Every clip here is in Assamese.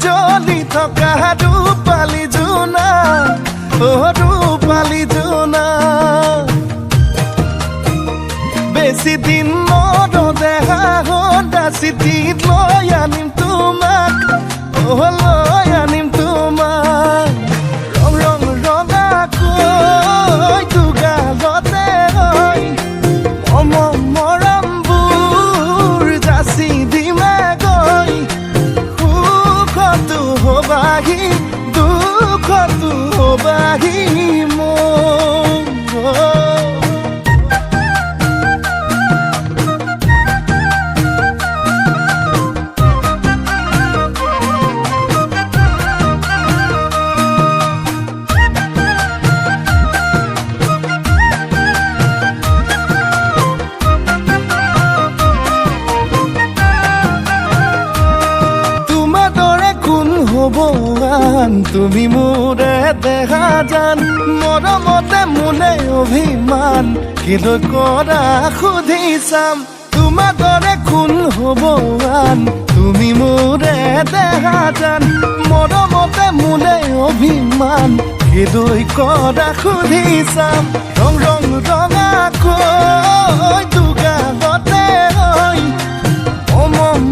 জ্বলি থকা ৰূপালী জোনা ৰূপালী জোনা বেছি দিন নদেহা সদা চিঠিত লৈ আনিম তোমাক লৈ আনিম তোমাক ৰং ৰং ৰঙাকৈ দুগালতে হয় মৰমবোৰ যাচি দিমে গৈ সুখতো হবাহি দুখতো হবাহি মোৰ তুমি মোৰে দেখা জান মৰমতে মোলে অভিমান কিলৈ কৰা সুধি চাম তোমাৰ দৰে কোন হ'ব আন তুমি মোৰে দেখা জান মৰমতে মোলে অভিমান কিলৈ কৰা সুধি চাম ৰং ৰং ৰঙাকৈ দুগালতে হয়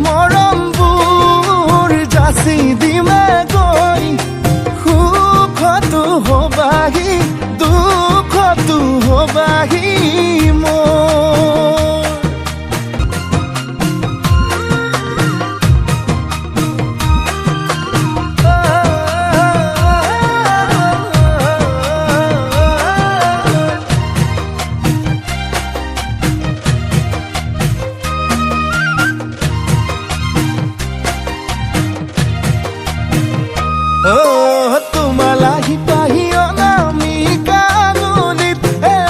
মৰমবোৰ যাচি দিমে গৈ সুখতো হবাহি দুখতো হবাহি মোৰ তোমালাহি পাহি অনামিকা নলীত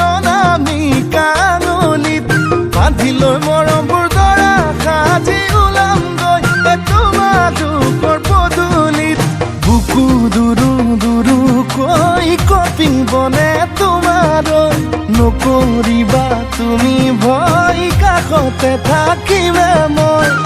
অনামিকা নলীত বান্ধি লৈ মৰমবোৰ দৰা সাজি ওলামগৈ তোমালোকৰ পদূলিত বুকু দুৰু দুৰুকৈ কঁপিবনে তোমালৈ নকৰিবা তুমি ভয় কাষতে থাকিমে মই